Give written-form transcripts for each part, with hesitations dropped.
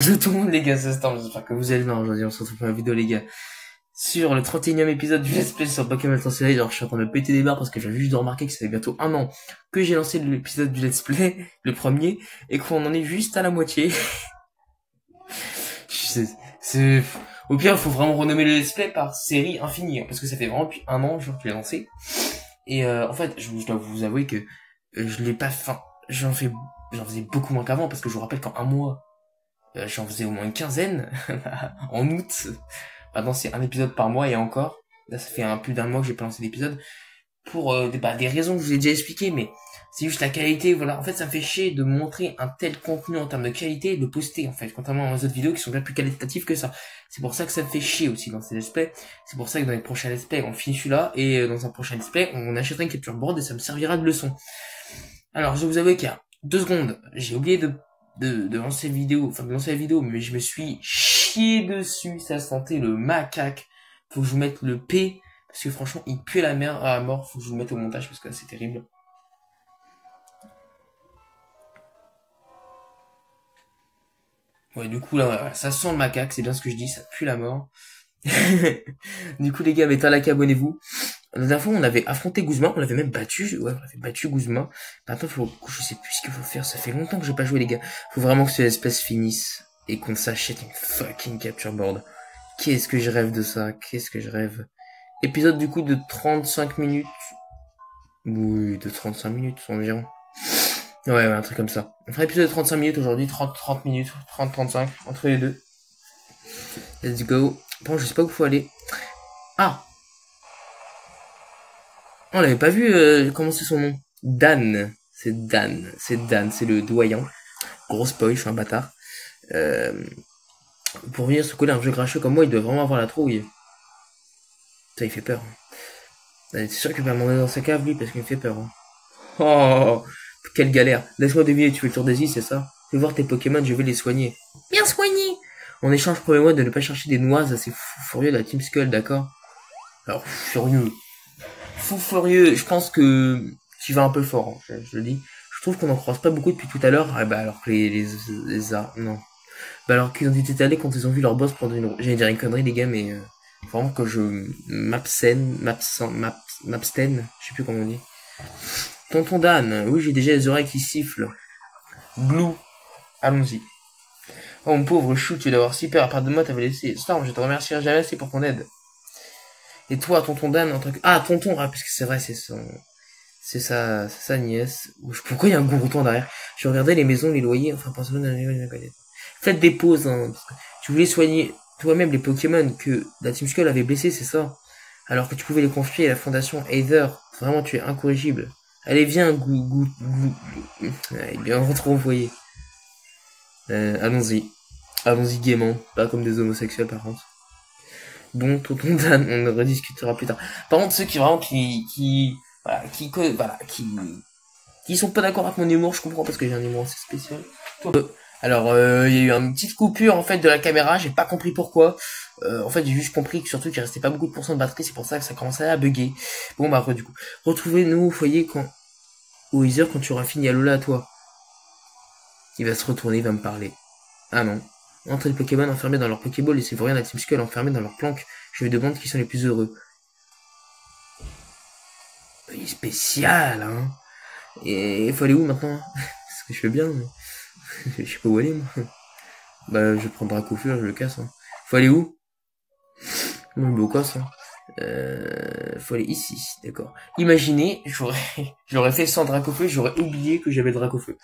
Bonjour tout le monde les gars, c'est Storm, j'espère que vous allez bien. Aujourd'hui on se retrouve pour la vidéo les gars sur le 31e épisode du Let's Play sur Pokémon Soleil. Alors je suis en train de péter des barres parce que j'ai juste de remarquer que ça fait bientôt un an que j'ai lancé l'épisode du Let's Play, le premier, et qu'on en est juste à la moitié. c'est... Au pire il faut vraiment renommer le Let's Play par série infinie, hein, parce que ça fait vraiment depuis un an genre que je l'ai lancé. Et en fait je dois vous avouer que je l'ai pas fait, j'en faisais beaucoup moins qu'avant, parce que je vous rappelle qu'en un mois j'en faisais au moins une quinzaine en août. Maintenant c'est un épisode par mois et encore. Là ça fait plus d'un mois que j'ai pas lancé d'épisode pour des raisons que je vous ai déjà expliquées, mais c'est juste la qualité. Voilà, en fait ça me fait chier de montrer un tel contenu en termes de qualité et de le poster en fait, contrairement aux autres vidéos qui sont bien plus qualitatives que ça. C'est pour ça que ça me fait chier aussi dans ces let's play. C'est pour ça que dans les prochains let's play on finit celui-là, et dans un prochain let's play on achètera une capture board et ça me servira de leçon. Alors je vous avoue qu'il y a 2 secondes j'ai oublié de lancer la vidéo, mais je me suis chié dessus, ça sentait le macaque. Faut que je vous mette le P, parce que franchement, il pue la merde à la mort. Faut que je vous le mette au montage, parce que c'est terrible. Ouais, du coup, là, voilà, ça sent le macaque, c'est bien ce que je dis, ça pue la mort. Du coup, les gars, mettez un like, abonnez-vous. La dernière fois, on avait affronté Guzma, on l'avait même battu. Ouais, on avait battu Guzma. Maintenant, je sais plus ce qu'il faut faire. Ça fait longtemps que j'ai pas joué, les gars. Faut vraiment que cette espèce finisse et qu'on s'achète une fucking capture board. Qu'est-ce que je rêve de ça? Qu'est-ce que je rêve? Épisode du coup de 35 minutes. Oui, de 35 minutes environ. Ouais, un truc comme ça. On fera épisode de 35 minutes aujourd'hui, 30 minutes, 30-35, entre les deux. Let's go. Bon, je sais pas où faut aller. Ah! On l'avait pas vu, comment c'est son nom? Dan. C'est Dan. C'est Dan, c'est le doyen. Gros spoil, je suis un bâtard. Pour venir se coller un jeu cracheux comme moi, il doit vraiment avoir la trouille. Ça, il fait peur. C'est sûr qu'il va m'emmener dans sa cave, lui, parce qu'il me fait peur. Hein. Oh, quelle galère. Laisse-moi deviner, tu fais le tour des îles, c'est ça? Fais voir tes Pokémon, je vais les soigner. Bien soigner! En échange, promets-moi de ne pas chercher des noises assez fou furieux de la Team Skull, d'accord? Alors, furieux. Fou furieux, je pense que tu vas un peu fort, hein, je le dis. Je trouve qu'on n'en croise pas beaucoup depuis tout à l'heure. Ah bah alors que non. Bah alors qu'ils ont été allés quand ils ont vu leur boss prendre une... J'allais dire une connerie les gars, mais vraiment que je m'abstène, je sais plus comment on dit. Tonton Dan, oui j'ai déjà les oreilles qui sifflent. Blue, allons-y. Oh mon pauvre chou, tu dois avoir si peur, à part de moi t'avais laissé. Storm, je te remercierai jamais assez pour ton aide. Et toi, tonton Dan, en tant que... Ah, tonton, ah, parce que c'est vrai, c'est sa nièce. Pourquoi il y a un gourouton derrière? Je regardais les maisons, les loyers, enfin, pensez dans les planète. Faites des pauses, hein, parce que tu voulais soigner toi-même les Pokémon que la Team Skull avait blessés, c'est ça? Alors que tu pouvais les confier à la fondation Aether. Vraiment, tu es incorrigible. Allez, viens, Allez, bien, rentrons au foyer. Allons-y. Allons-y gaiement. Pas comme des homosexuels, par contre. Bon, tonton Dan, on en rediscutera plus tard. Par contre, ceux qui vraiment qui sont pas d'accord avec mon humour, je comprends parce que j'ai un humour assez spécial. Alors, il y a eu une petite coupure en fait de la caméra, j'ai pas compris pourquoi. En fait, j'ai juste compris que surtout qu'il restait pas beaucoup de pourcents de batterie, c'est pour ça que ça commençait à bugger. Bon bah après du coup, retrouvez-nous au foyer au Ether quand tu auras fini. Alola à toi. Il va se retourner, il va me parler. Ah non. Entre les Pokémon enfermés dans leur Pokéball et ces vauriens de la Team Skull enfermés dans leur planque, je me demande qui sont les plus heureux. Il est spécial, hein. Et il faut aller où maintenant? Parce que je fais bien, mais... je sais pas où aller, moi. Bah, je prends Dracofeu, je le casse, hein. Faut aller où? Moi, je me casse, hein. Faut aller ici, d'accord. Imaginez, j'aurais fait sans Dracofeu, j'aurais oublié que j'avais le Dracofeu.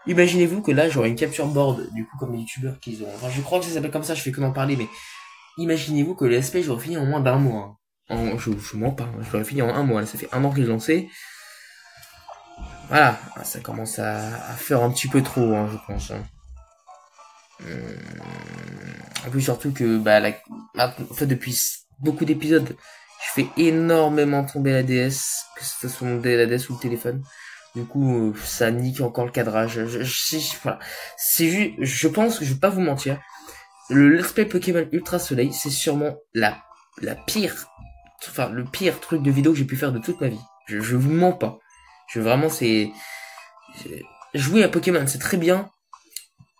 Imaginez-vous que là, j'aurais une capture board, du coup, comme les youtubeurs qu'ils ont. Enfin, je crois que ça s'appelle comme ça, je fais que d'en parler, mais imaginez-vous que l'aspect, j'aurais fini en moins d'un mois. Hein. Je mens pas, hein. J'aurais fini en un mois, là, ça fait un an que j'ai lancé. Voilà, ça commence à faire un petit peu trop, hein, je pense. Hein. En plus, surtout que, bah, en fait, depuis beaucoup d'épisodes, je fais énormément tomber la DS, que ce soit la DS ou le téléphone. Du coup, ça nique encore le cadrage. Voilà. C'est juste, je pense que je vais pas vous mentir. Le Let's Play Pokémon Ultra Soleil, c'est sûrement la pire, enfin, le pire truc de vidéo que j'ai pu faire de toute ma vie. Je vous mens pas. Vraiment, jouer à Pokémon, c'est très bien.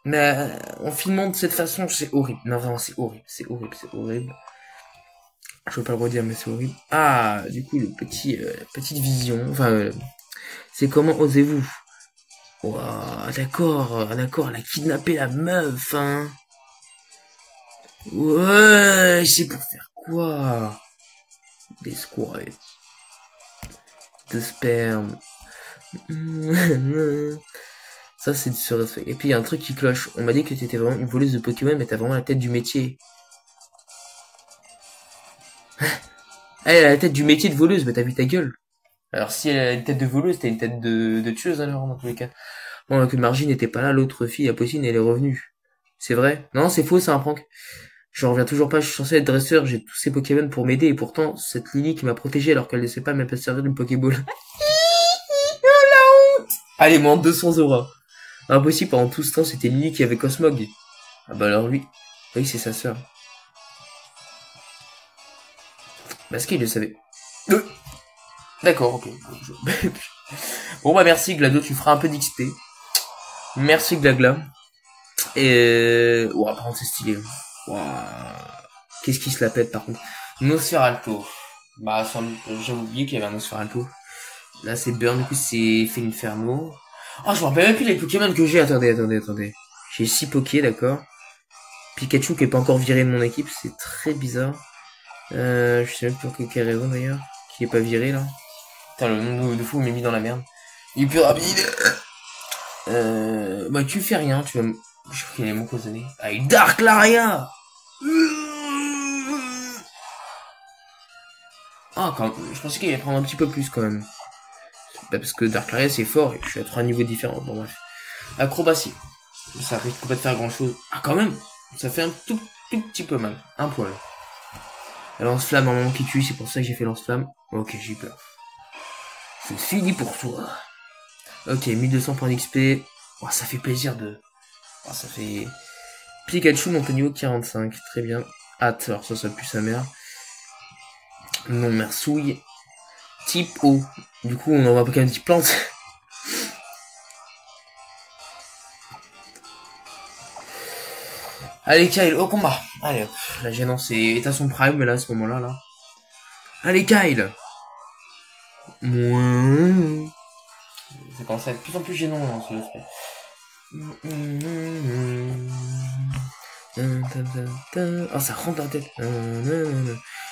Mais en filmant de cette façon, c'est horrible. Non, vraiment, c'est horrible. C'est horrible, c'est horrible. Je veux pas le redire, mais c'est horrible. Ah, du coup, la petite vision. Enfin, c'est comment osez-vous? Ouah, d'accord, elle a kidnappé la meuf, hein. Ouais, c'est pour faire quoi? Des squats, de sperme. Ça, c'est du surrespect. Et puis, il y a un truc qui cloche. On m'a dit que t'étais vraiment une voleuse de Pokémon, mais t'as vraiment la tête du métier. Elle a la tête du métier de voleuse, mais t'as vu ta gueule. Alors, si elle a une tête de voleuse, t'as une tête de tueuse, alors, dans tous les cas. Bon, que Margie n'était pas là, l'autre fille, la possible, elle est revenue. C'est vrai? Non, c'est faux, c'est un prank. Je reviens toujours pas, je suis censé être dresseur, j'ai tous ces Pokémon pour m'aider, et pourtant, cette Lily qui m'a protégé alors qu'elle ne sait pas même pas se servir d'une Pokéball. Allez, moins de 200 auras. Impossible, pendant tout ce temps, c'était Lily qui avait Cosmog. Ah bah alors lui, oui, c'est sa sœur. Parce qu'il le savait. D'accord, ok. Bon bah merci Glado, tu feras un peu d'XP. Merci Glagla. Et... Ouah, par contre c'est stylé. Ouah. Qu'est-ce qui se la pète par contre? Nosferalto. Bah, j'ai oublié qu'il y avait un Nosferalto. Là c'est Burn, du coup c'est Felinferno. Oh, je me rappelle même plus les Pokémon que j'ai. Attendez. J'ai 6 Poké, d'accord. Pikachu qui est pas encore viré de mon équipe, c'est très bizarre. Je sais même plus pour quelle raison d'ailleurs. Qui est pas viré là. Putain, le nombre de fou m'est mis dans la merde. Il est plus rapide. Bah tu fais rien, tu vas me... Je crois qu'il est mon cousin. Avec Dark Laria. Ah, quand je pensais qu'il allait prendre un petit peu plus quand même. Bah, parce que Dark Laria c'est fort et je suis à 3 niveaux différents. Bon bref. Acrobatie. Ça risque pas de faire grand chose. Ah quand même. Ça fait un tout petit peu mal. Un poil. La lance-flamme un moment qui tue, c'est pour ça que j'ai fait lance-flamme. Ok, j'ai peur. C'est fini pour toi. Ok, 1200 points d'XP. Oh, ça fait plaisir de... Oh, ça fait... Pikachu monte au niveau 45. Très bien. Hâte, alors ça pue sa mère. Non, mersouille. Type O. Du coup, on envoie pas qu'un petit plante. Allez, Kyle, au combat. Allez, hop. La gênance est à son prime, mais là, à ce moment-là, là. Allez, Kyle. Mouah. Ça commence à être de plus en plus gênant, hein, ce aspect. Oh, ça rentre dans la tête.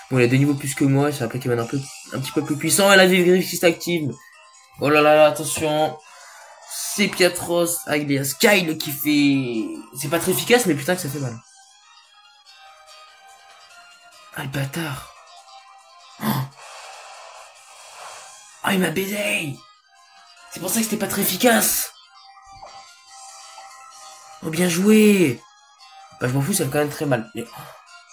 Bon, il a 2 niveaux plus que moi, c'est un Pokémon un petit peu plus puissant. Et la griffe qui s'active. Oh là là, attention. C'est Piatros. Ah, il y a Skyle qui fait... C'est pas très efficace, mais putain que ça fait mal. Ah, le bâtard. Oh, il m'a baisé. C'est pour ça que c'était pas très efficace. Oh, bien joué. Bah, je m'en fous, ça fait quand même très mal. Mais...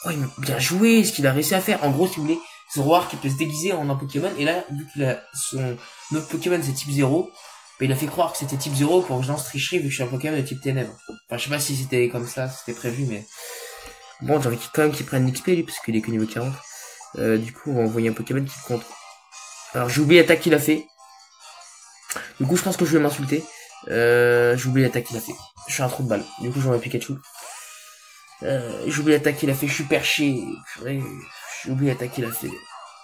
Oh, il m'a bien joué, ce qu'il a réussi à faire. En gros, si vous voulez, Zoroark qui peut se déguiser en un Pokémon. Et là, vu qu'il a son autre Pokémon, c'est type 0, bah, il a fait croire que c'était type 0 pour que je lance tricherie vu que je suis un Pokémon de type ténèbres. Enfin, je sais pas si c'était comme ça, si c'était prévu, mais... Bon, j'ai envie quand même qu'il prenne l'XP, lui, parce qu'il est que niveau 40. Du coup, on va envoyer un Pokémon qui contre. Alors, j'ai oublié l'attaque qu'il a fait. Du coup, je pense que je vais m'insulter. J'ai oublié l'attaque qu'il a fait. Je suis un trou de balle. Du coup, j'envoie Pikachu. J'ai oublié l'attaque qu'il a fait. Je suis perché. J'ai oublié l'attaque qu'il a fait.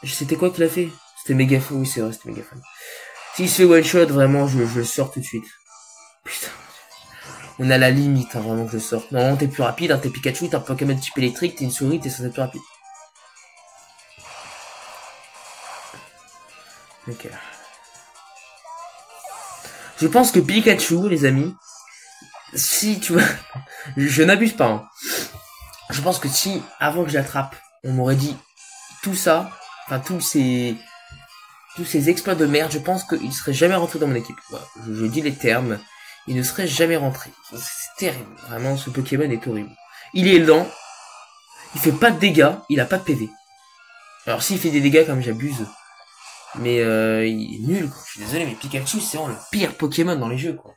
C'était quoi qu'il a fait? C'était Mégaphone. Oui, c'est vrai, c'était Mégaphone. S'il se fait one shot, vraiment, je le sors tout de suite. Putain. On a la limite, hein, vraiment, que je sors. Non, t'es plus rapide, hein, t'es Pikachu, t'es un Pokémon type électrique, t'es une souris, t'es censé être plus rapide. Ok. Je pense que Pikachu, les amis, si tu vois, je n'abuse pas, hein. Je pense que si, avant que je l'attrape, on m'aurait dit tout ça, enfin tous ces exploits de merde, je pense qu'il serait jamais rentré dans mon équipe. Voilà, je dis les termes, il ne serait jamais rentré. C'est terrible, vraiment, ce Pokémon est horrible. Il est lent, il fait pas de dégâts, il a pas de PV. Alors s'il fait des dégâts comme j'abuse, mais il est nul, quoi. Je suis désolé, mais Pikachu c'est vraiment le pire Pokémon dans les jeux, quoi.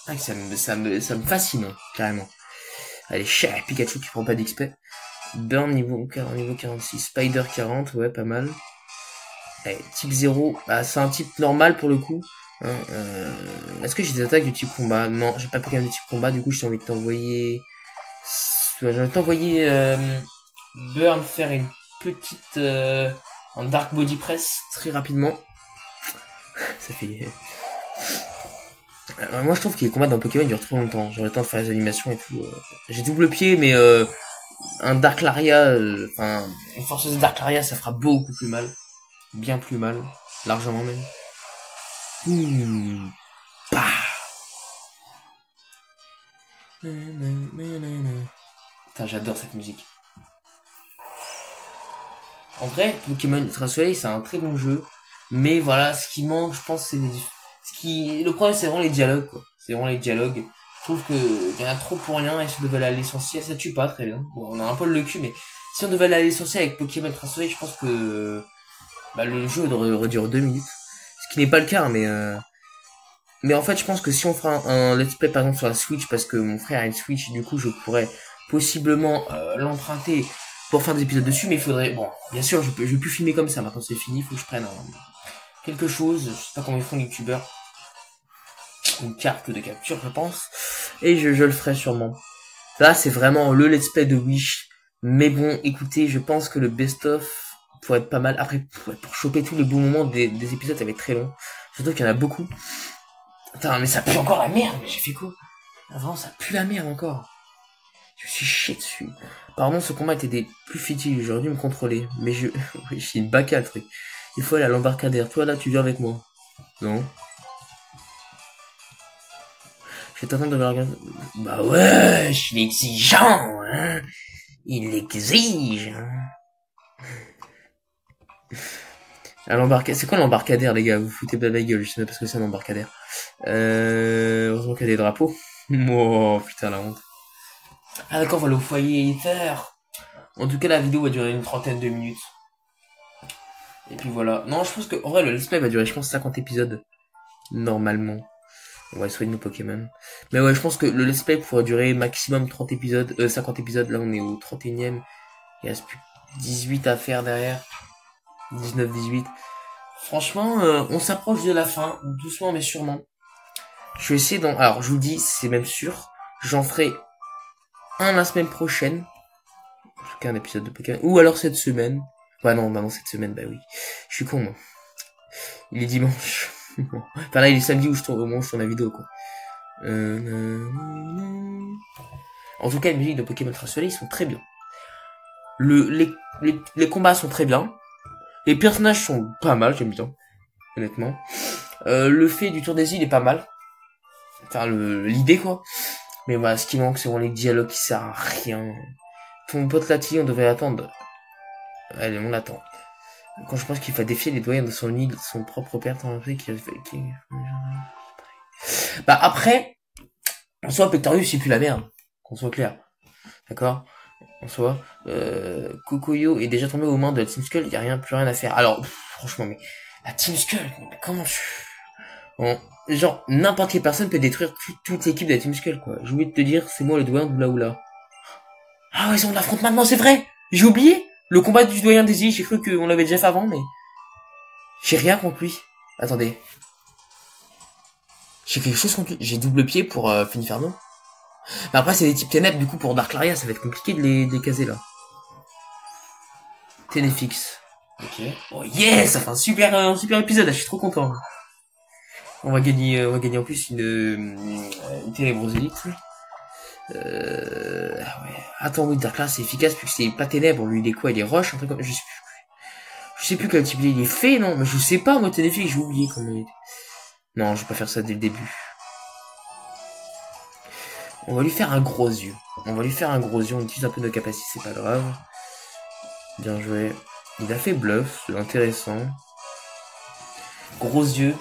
Ah, ça me fascine, hein, carrément. Allez, cher Pikachu qui prend pas d'XP. Burn niveau 46. Spider 40, ouais, pas mal. Allez, type 0, bah, c'est un type normal pour le coup. Hein, est-ce que j'ai des attaques du type combat? Non, j'ai pas de Pokémon de type combat, du coup j'ai envie de t'envoyer... J'ai envie de t'envoyer Burn faire une petite... en Dark Body Press, très rapidement. Ça fait... moi je trouve que les combats dans Pokémon durent trop longtemps, j'aurais le temps de faire les animations et tout. J'ai double pied, mais un Dark Laria, enfin, une forceuse Dark Laria, ça fera beaucoup plus mal. Bien plus mal, largement même. Bah. Putain, j'adore cette musique. En vrai, Pokémon Ultra Soleil, c'est un très bon jeu. Mais voilà, ce qui manque, je pense, c'est le problème, c'est vraiment les dialogues, quoi. C'est vraiment les dialogues. Je trouve que il y en a trop pour rien, et si on devait aller à l'essentiel, ça tue pas, très bien. Bon, on a un peu le cul, mais si on devait aller à l'essentiel avec Pokémon Ultra Soleil, je pense que, bah, le jeu aurait duré 2 minutes. Ce qui n'est pas le cas, mais en fait, je pense que si on fera un let's play, par exemple, sur la Switch, parce que mon frère a une Switch, du coup, je pourrais possiblement l'emprunter pour faire des épisodes dessus, mais il faudrait... Bon, bien sûr, je vais plus filmer comme ça, maintenant c'est fini, il faut que je prenne quelque chose, je sais pas comment ils font les youtubeurs, une carte de capture, je pense, et je le ferai sûrement. Là, c'est vraiment le let's play de Wish, mais bon, écoutez, je pense que le best-of pourrait être pas mal. Après, pour choper tous les bons moments des épisodes, ça va être très long, surtout qu'il y en a beaucoup. Putain, mais ça pue encore la merde, mais j'ai fait quoi? Avant, ça pue la merde encore. Je suis chié dessus. Apparemment, ce combat était des plus futiles, j'aurais dû me contrôler. Mais je... oui, je suis une baca, le truc. Il faut aller à l'embarcadère. Toi, là, tu viens avec moi. Non? Je vais t'attendre de me regarder. Bah ouais, je suis exigeant, hein. Il l'exige, hein. À l'embarcadère. C'est quoi l'embarcadère, les gars? Vous foutez pas de la gueule, je sais pas parce que c'est un embarcadère. Heureusement qu'il y a des drapeaux. Oh, putain, la honte. Ah d'accord, voilà au foyer hiver. En tout cas, la vidéo va durer une trentaine de minutes. Et puis voilà. Non, je pense que, en vrai, le let's play va durer, je pense, 50 épisodes. Normalement. On va soigner nos Pokémon. Mais ouais, je pense que le let's play pourrait durer maximum 30 épisodes, 50 épisodes. Là, on est au 31ème. Il reste plus 18 à faire derrière. 19, 18. Franchement, on s'approche de la fin. Doucement, mais sûrement. Je vais essayer d'en... Alors, je vous le dis, c'est même sûr. J'en ferai un la semaine prochaine. En tout cas, un épisode de Pokémon. Ou alors cette semaine. Ouais, non, bah non, cette semaine, bah oui. Je suis con, moi. Il est dimanche. Enfin, là, il est samedi où je tourne, au moment où je tourne la vidéo, quoi. En tout cas, les musiques de Pokémon Ultra Soleil sont très bien. Les combats sont très bien. Les personnages sont pas mal, j'aime bien. Honnêtement. Le fait du tour des îles est pas mal. Enfin, l'idée, quoi. Mais voilà, ce qui manque, c'est vraiment les dialogues qui servent à rien. Ton pote Lati, on devrait attendre. Allez, on l'attend. Quand je pense qu'il va défier les doyens de son île, son propre père, bah après, en soi, Pectorius, c'est plus la merde. Qu'on soit clair. D'accord? En soi, Kokoyo est déjà tombé aux mains de la Team Skull, y a plus rien à faire. Alors, franchement, mais la Team Skull, mais comment bon, genre, n'importe quelle personne peut détruire toute l'équipe de la Team Skull, quoi. J'ai oublié de te dire, c'est moi le doyen de Oula. Ah ouais, on affronte maintenant, c'est vrai! J'ai oublié! Le combat du doyen des îles, j'ai cru qu'on l'avait déjà fait avant, mais... J'ai rien contre lui. Attendez. J'ai quelque chose contre lui. J'ai double pied pour Finiferno. Mais après, c'est des types ténèbres, du coup, pour Dark Laria, ça va être compliqué de les caser, là. Ténéfix. Ok. Oh yes! Ça fait un super épisode, là, je suis trop content. On va gagner en plus une ténébrose élite. Ah ouais. Attends, oui, Dark Laria, c'est efficace, puisque c'est pas ténèbres, lui, il est quoi? Il est roche, un truc comme... Je sais plus quel type il est fait, non? Mais je sais pas, moi, Ténéfix, j'ai oublié comment il était. Non, je vais pas faire ça dès le début. On va lui faire un gros yeux. On utilise un peu de capacité, c'est pas grave. Bien joué. Il a fait bluff, c'est intéressant. Gros yeux.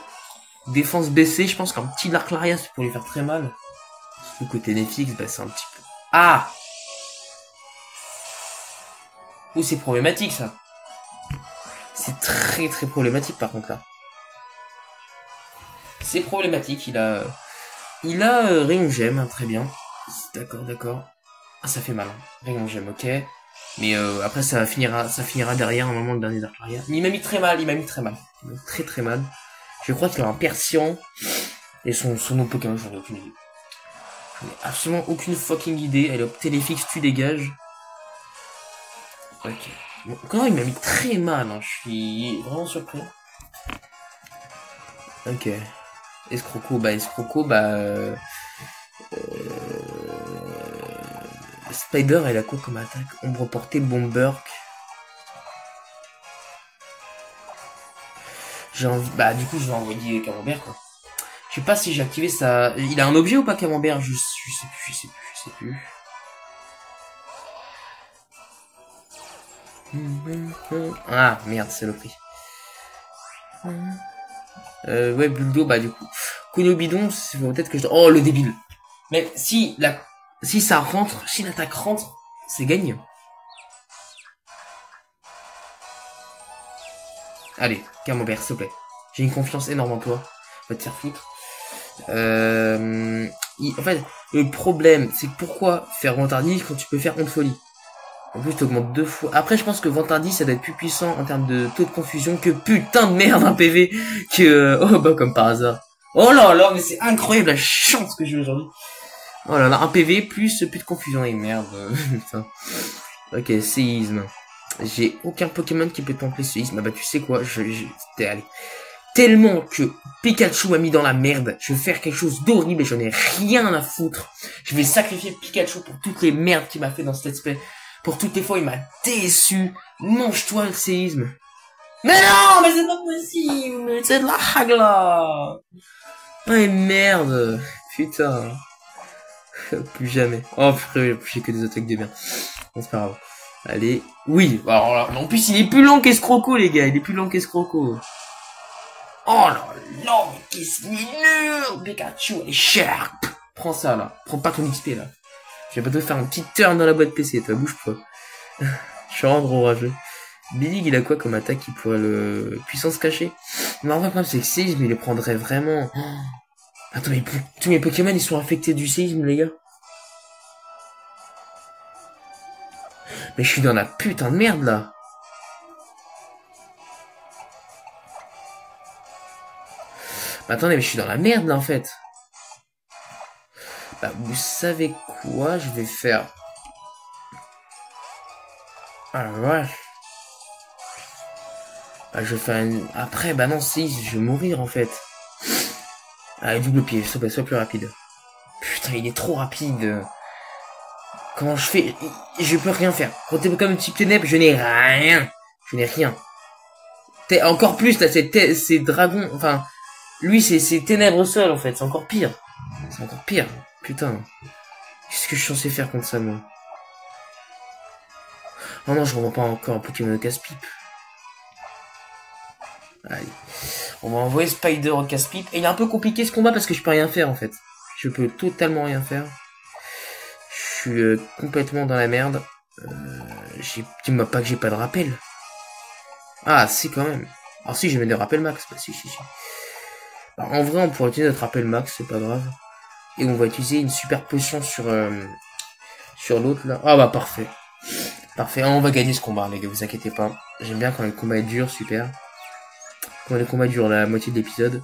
Défense baissée, je pense qu'un petit Dark Laria, c'est pour lui faire très mal. Surtout côté Ténéfix, bah c'est un petit peu... Ah! Oh, c'est problématique, ça. C'est très très problématique, par contre, là. C'est problématique, il a Rayon Gemme, hein, très bien. D'accord. Ah, ça fait mal, hein. Rayon Gemme, ok. Mais après, ça finira derrière, un moment, le dernier Dark Laria. Mais il m'a mis très mal, Très très mal. Je crois qu'il a un Persian. Et son nom Pokémon, j'en ai aucune idée. J'en ai absolument aucune fucking idée. Allez hop, Téléfix, tu dégages. Ok. Bon, quand même, il m'a mis très mal, hein. Je suis vraiment surpris. Ok. Escroco, Spider, elle a quoi comme attaque? Ombre portée, Bomberk. J'ai envie, du coup, je vais envoyer Camembert, quoi. Je sais pas si j'ai activé ça. Il a un objet ou pas, Camembert? Je sais plus. Ah, merde, c'est le prix. Ouais, Buldo, du coup. Kuno bidon, c'est peut-être que je... Oh, le débile. Mais si ça rentre, si l'attaque rentre, c'est gagné. Allez, Camembert, s'il te plaît. J'ai une confiance énorme en toi. Va te faire foutre. En fait, le problème, c'est que pourquoi faire Vantardis quand tu peux faire Honte Folie? En plus, t'augmentes 2 fois. Après, je pense que Vantardis, ça doit être plus puissant en termes de taux de confusion que putain de merde un PV que... Oh, comme par hasard. Oh là là, mais c'est incroyable la chance que j'ai aujourd'hui. Oh là là, un PV plus de confusion. Et merde. Putain. Ok, séisme. J'ai aucun Pokémon qui peut templer séisme. Tu sais quoi, allez. Tellement que Pikachu m'a mis dans la merde, je vais faire quelque chose d'horrible et j'en ai rien à foutre. Je vais sacrifier Pikachu pour toutes les merdes qu'il m'a fait dans cet let's play. Pour toutes les fois, il m'a déçu. Mange-toi le séisme. Mais non, mais c'est pas possible. C'est de la hagla. Ouais, merde. Putain. Plus jamais. Oh, frère, j'ai que des attaques de merde. Bon, c'est pas grave. Allez. Oui. Alors là, en plus, il est plus long qu'Escroco, les gars. Il est plus long qu'Escroco. Oh là là, mais qu'est-ce qu'il est nul. Pikachu, elle est chère. Prends ça, là. Prends pas ton XP, là. Je vais pas te faire un petit turn dans la boîte PC, toi, bouge pas. Je suis vraiment trop rageux. Billig, il a quoi comme attaque qui pourrait le... Puissance cachée? Mais en vrai, le problème, c'est que séisme, il les prendrait vraiment... Attends, mais tous mes Pokémon, ils sont affectés du séisme, les gars. Mais je suis dans la putain de merde, là. Attendez, mais je suis dans la merde, là, en fait. Vous savez quoi? Je vais faire... Ah, ouais. Je vais faire une... Après, non, si, je vais mourir, en fait. Allez, double pied, sois plus rapide. Putain, il est trop rapide. Comment je fais? Je peux rien faire. Quand t'es comme type ténèbres, je n'ai rien. Je n'ai rien. Encore plus, là, c'est dragon... Enfin, lui, c'est ténèbres seul, en fait. C'est encore pire. C'est encore pire. Putain. Qu'est-ce que je suis censé faire contre ça, moi? Oh non, je revois pas encore un Pokémon de casse-pipe. Allez. On va envoyer Spider au casse-pipe. Et il est un peu compliqué ce combat parce que je peux rien faire, en fait. Je peux totalement rien faire. Je suis complètement dans la merde. Dis-moi pas que j'ai pas de rappel. Ah, si, quand même. Alors si, j'ai mis des rappels max. Si. En vrai, on pourrait utiliser notre rappel max, c'est pas grave. Et on va utiliser une super potion sur l'autre, là. Ah parfait. Parfait, on va gagner ce combat, les gars, vous inquiétez pas. J'aime bien quand les combats durent, super. Quand les combats durent la moitié de l'épisode.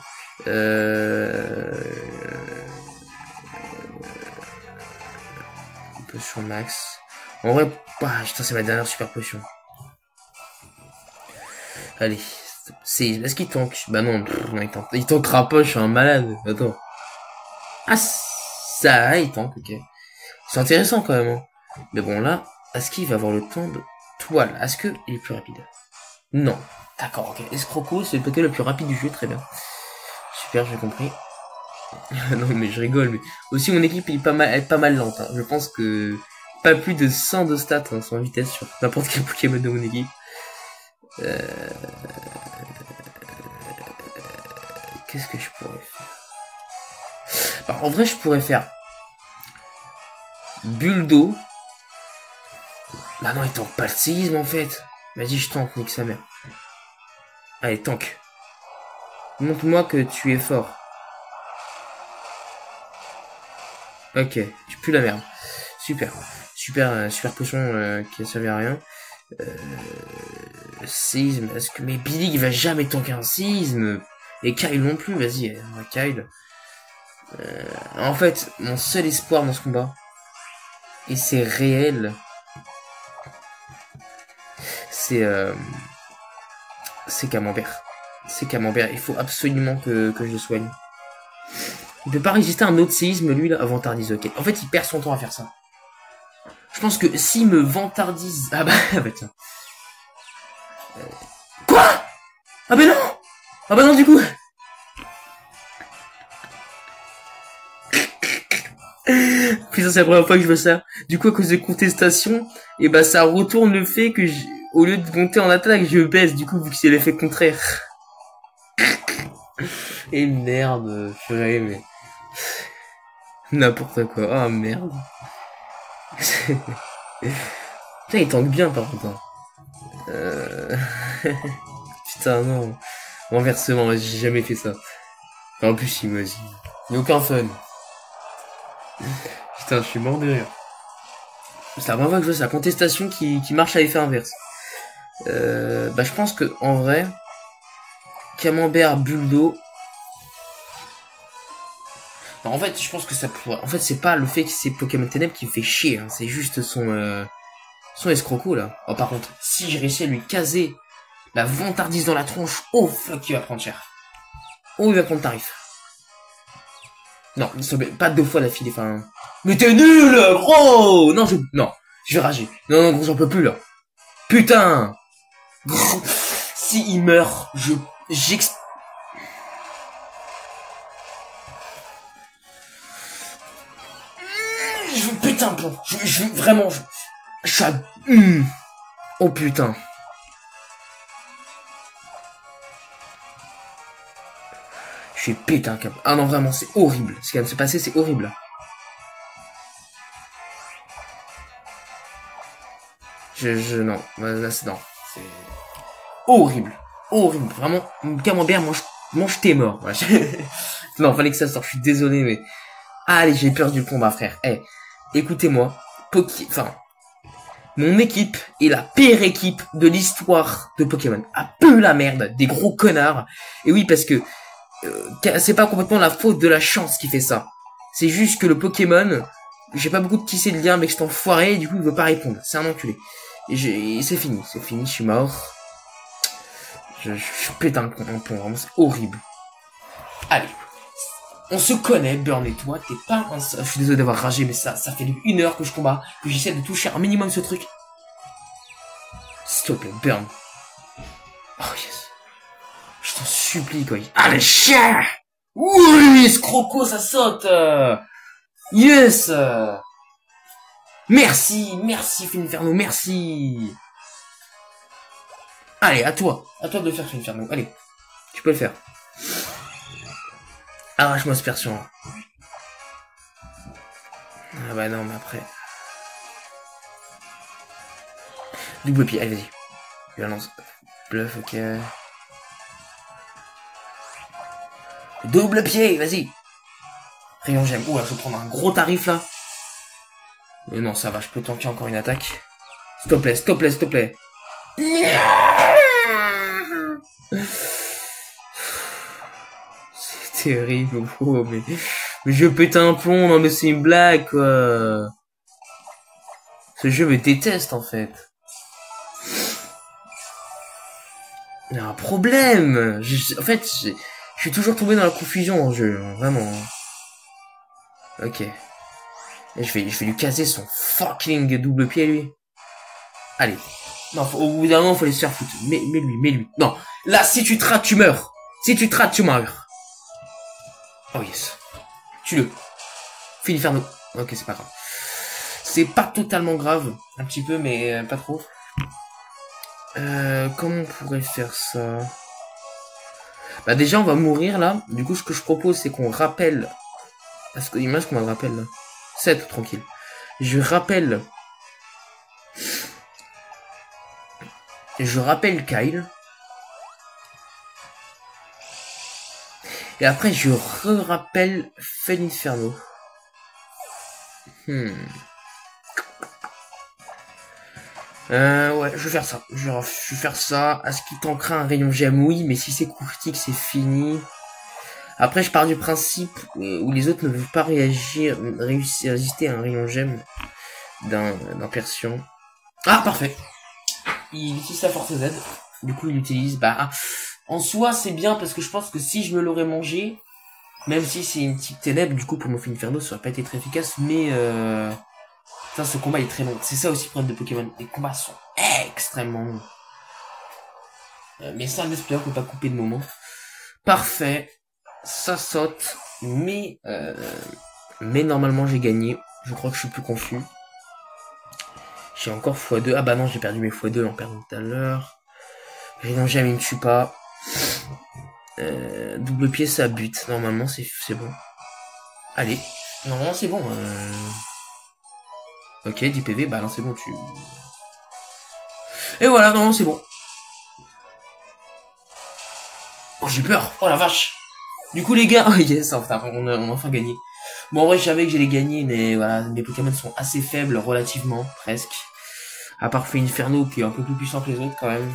Potion max. En vrai, putain, c'est ma dernière super potion. Allez, est-ce qu'il tank? Non, il tankera pas, je suis un malade. Attends. Ah, ça, il tank, ok. C'est intéressant quand même. Hein. Mais bon, là, est-ce qu'il va avoir le temps de toile? Est-ce qu'il est plus rapide? Non. D'accord, ok. Escroco, c'est le Pokémon le plus rapide du jeu, très bien. Super, j'ai compris. Non, mais je rigole, mais aussi mon équipe est pas mal lente. Hein. Je pense que pas plus de 100 de stats hein, sans vitesse sur n'importe quel Pokémon de mon équipe. Qu'est-ce que je pourrais faire? En vrai, je pourrais faire Buldo. Non, il tank pas le séisme en fait. Vas-y, je tente, nique sa mère. Allez, tank. Montre-moi que tu es fort. Ok, tu pues la merde. Super. Super potion qui ne servait à rien. Séisme. Est-ce que... Mais Billy, il va jamais tanker un séisme. Et Kyle non plus, vas-y, Kyle. En fait, mon seul espoir dans ce combat, et c'est réel, c'est Camembert. C'est Camembert, il faut absolument que je le soigne. Il peut pas résister à un autre séisme, lui, là, vantardise, ok. En fait, il perd son temps à faire ça. Je pense que s'il me vantardise... Ah bah tiens. Quoi? Ah bah non! Ah bah non, du coup. Putain, c'est la première fois que je vois ça. Du coup, à cause de contestation, et bah ça retourne le fait que au lieu de monter en attaque, je baisse, du coup, vu que c'est l'effet contraire. Et merde, purée, mais... N'importe quoi. Ah merde. Putain, il tank bien par contre. Hein. Putain, non. Renversement, j'ai jamais fait ça. En plus, il n'y a aucun fun. Putain, je suis mort de rire. C'est la première fois que je vois sa contestation qui marche à l'effet inverse. Bah, je pense que, en vrai, Camembert, Buldo. Non, en fait, je pense que ça pourrait. En fait, c'est pas le fait que c'est Pokémon Ténèbres qui me fait chier. Hein. C'est juste son escroco là. Oh, par contre, si j'ai réussi à lui caser la vantardise dans la tronche, oh fuck, il va prendre cher. Oh, il va prendre tarif. Non, pas deux fois d'affilée, enfin... Mais t'es nul, gros! Non, je vais rager. Non, gros, j'en peux plus, là. Putain! Gros, si il meurt, je pète un plomb. Vraiment, je suis à... Oh putain. Je vais péter un câble. Ah non, vraiment, c'est horrible. Ce qui vient de se passer, c'est horrible. Non. Là, c'est non. C'est horrible. Horrible. Vraiment, Camembert, mange tes morts. Non, fallait que ça sorte. Je suis désolé, mais... Allez, j'ai peur du combat, frère. Eh, écoutez-moi. Enfin... Mon équipe est la pire équipe de l'histoire de Pokémon. À peu la merde. Des gros connards. Et oui, parce que... c'est pas complètement la faute de la chance qui fait ça. C'est juste que le Pokémon, j'ai pas beaucoup tissé de lien avec cet enfoiré, et du coup il veut pas répondre. C'est un enculé. Et c'est fini, je suis mort. Je pète un plomb, vraiment c'est horrible. Allez, on se connaît, Burn et toi, t'es pas un... Je suis désolé d'avoir ragé, mais ça fait 1 heure que je combats, que j'essaie de toucher un minimum ce truc. S'il te plaît, Burn. Oh yes. Je t'en supplie, quoi. Allez, chien! Oui, ce croco, ça saute! Yes! Merci, Fininferno, merci! Allez, à toi de le faire, Fininferno. Allez, tu peux le faire. Arrache-moi ce perçant. Ah bah non, mais après... Double pied, allez, vas-y. Violence. Bluff, ok. Double pied, vas-y. Rayon gemme. Ouh, je vais prendre un gros tarif là. Mais non, ça va, je peux tanker encore une attaque. S'il te plaît. C'est terrible, gros, mais je pète un plomb, non mais c'est une blague, quoi. Ce jeu me déteste, en fait. Il y a un problème. En fait, je suis toujours tombé dans la confusion en jeu, hein, vraiment. Ok. Et je vais lui caser son fucking double pied, lui. Allez. Non, au bout d'un moment, faut les se faire foutre. Mais lui. Non. Là, si tu te rates, tu meurs. Si tu te rates, tu meurs. Oh yes. Tue-le. Fininferno. Ok, c'est pas grave. C'est pas totalement grave. Un petit peu, mais pas trop. Comment on pourrait faire ça? Bah déjà, on va mourir, là. Du coup, ce que je propose, c'est qu'on rappelle... Parce que l'image qu'on me rappelle, là. 7, tranquille. Je rappelle Kyle. Et après, je rappelle Fininferno. Ouais, je vais faire ça. Je vais faire ça. Est-ce qu'il tankera un rayon gemme? Oui, mais si c'est critique, c'est fini. Après, je pars du principe où les autres ne peuvent pas réussir à résister à un rayon gemme d'un Persian. Ah, parfait. Il utilise sa force Z. Du coup, il utilise, en soi, c'est bien parce que je pense que si je me l'aurais mangé, même si c'est une petite ténèbre, du coup, pour mon Inferno, ça aurait pas été très efficace, mais putain, ce combat est très long. C'est ça aussi le problème de Pokémon. Les combats sont extrêmement longs. Mais ça, un espère qu'on peut pas couper de moment. Parfait. Ça saute. Mais normalement, j'ai gagné. Je crois que je suis plus confus. J'ai encore x2. Ah bah non, j'ai perdu mes x2 en perdant tout à l'heure. Non, jamais ne tue pas. Double pied, ça bute. Normalement, c'est bon. Allez. Normalement, c'est bon. Ok, 10 PV. Bah non, c'est bon, tu... Et voilà, non, c'est bon. Oh, j'ai peur. Oh la vache. Du coup, les gars... Oh, yes, enfin, on a enfin gagné. Bon, en vrai, je savais que j'allais gagner, mais voilà, mes Pokémon sont assez faibles, relativement, presque. À part fait Inferno, qui est un peu plus puissant que les autres, quand même.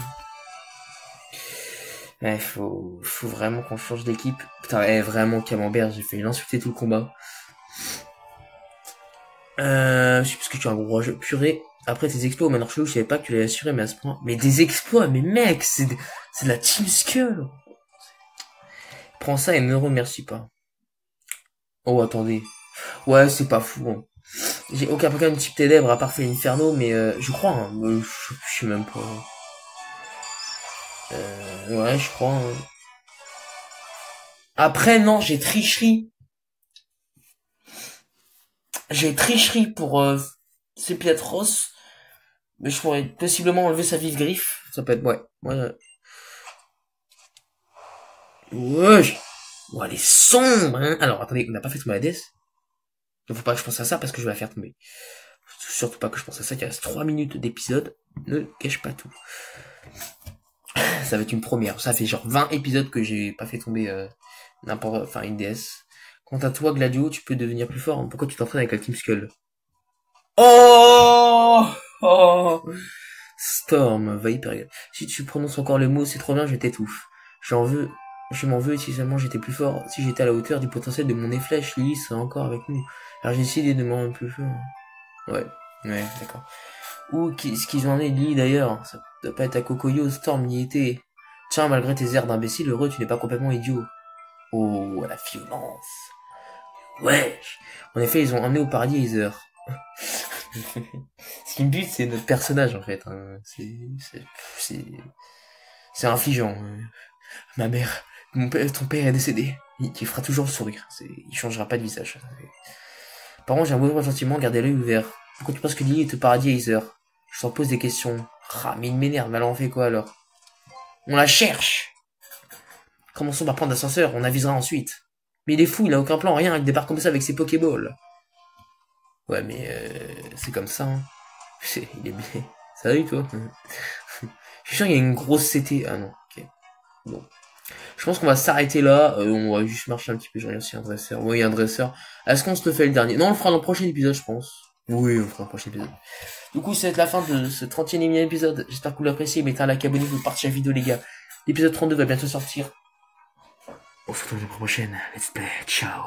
Ouais, faut vraiment qu'on change d'équipe. Putain, vraiment, Camembert, j'ai fait l'insulter tout le combat. Je sais plus que tu es un gros jeu. Purée. Après tes exploits au Manor Chelou, je savais pas que tu l'avais assuré, mais à ce point. Mais des exploits, mais mec, c'est de la Team Skull. Prends ça et ne remercie pas. Oh, attendez. Ouais, c'est pas fou, hein. J'ai aucun Pokémon type ténèbres à part fait Inferno, mais je crois, hein. Je sais même pas. Ouais, je crois, hein. Après, non, j'ai tricherie. J'ai tricherie pour Sepiatros. Mais je pourrais possiblement enlever sa vive griffe. Ça peut être, ouais. Wesh. Oh, elle est sombre, hein. Alors, attendez, on n'a pas fait tomber la DS. Il faut pas que je pense à ça parce que je vais la faire tomber. Surtout pas que je pense à ça, qu'il reste 3 minutes d'épisode. Ne cache pas tout. Ça va être une première. Ça fait genre 20 épisodes que j'ai pas fait tomber une DS. Quant à toi, Gladio, tu peux devenir plus fort. Pourquoi tu t'entraînes avec la Team Skull? Oh, Storm, Viper. Si tu prononces encore le mot, c'est trop bien, je t'étouffe. Je m'en veux si seulement j'étais plus fort. Si j'étais à la hauteur du potentiel de mon efflèche, Lily serait encore avec nous. Alors j'ai décidé de me rendre plus fort. Ouais, d'accord. Ce qu'ils en est, Lily d'ailleurs. Ça doit pas être à Kokoyo, Storm y était. Tiens, malgré tes airs d'imbécile, heureux, tu n'es pas complètement idiot. Oh, la violence. Ouais. En effet, ils ont emmené au paradis Heather. Ce qui me bute, c'est notre personnage, en fait. Hein. C'est infligeant. Ma mère, ton père est décédé. Il fera toujours le sourire. Il changera pas de visage. Par contre, j'ai un mauvais ressentiment, gardez l'œil ouvert. Pourquoi tu penses que Lily est au paradis Heather? Je t'en pose des questions. Ah, mais il m'énerve, mais alors on fait quoi alors? On la cherche! Commençons par prendre l'ascenseur, on avisera ensuite. Mais il est fou, il a aucun plan, rien, il débarque comme ça avec ses Pokéballs. Ouais, mais c'est comme ça, hein. Il est bien. Salut, toi. Je suis sûr qu'il y a une grosse CT. Ah non, ok. Bon. Je pense qu'on va s'arrêter là. On va juste marcher un petit peu. J'ai rien si un dresseur. Oui, il y a un dresseur. Est-ce qu'on se le fait le dernier? Non, on le fera dans le prochain épisode, je pense. Oui, on le fera dans le prochain épisode. Du coup, ça va être la fin de ce 30e épisode. J'espère que vous l'appréciez. Mettez un like, abonnez-vous, partagez la vidéo, les gars. L'épisode 32 va bientôt sortir. On se retrouve la prochaine. Let's play. Ciao.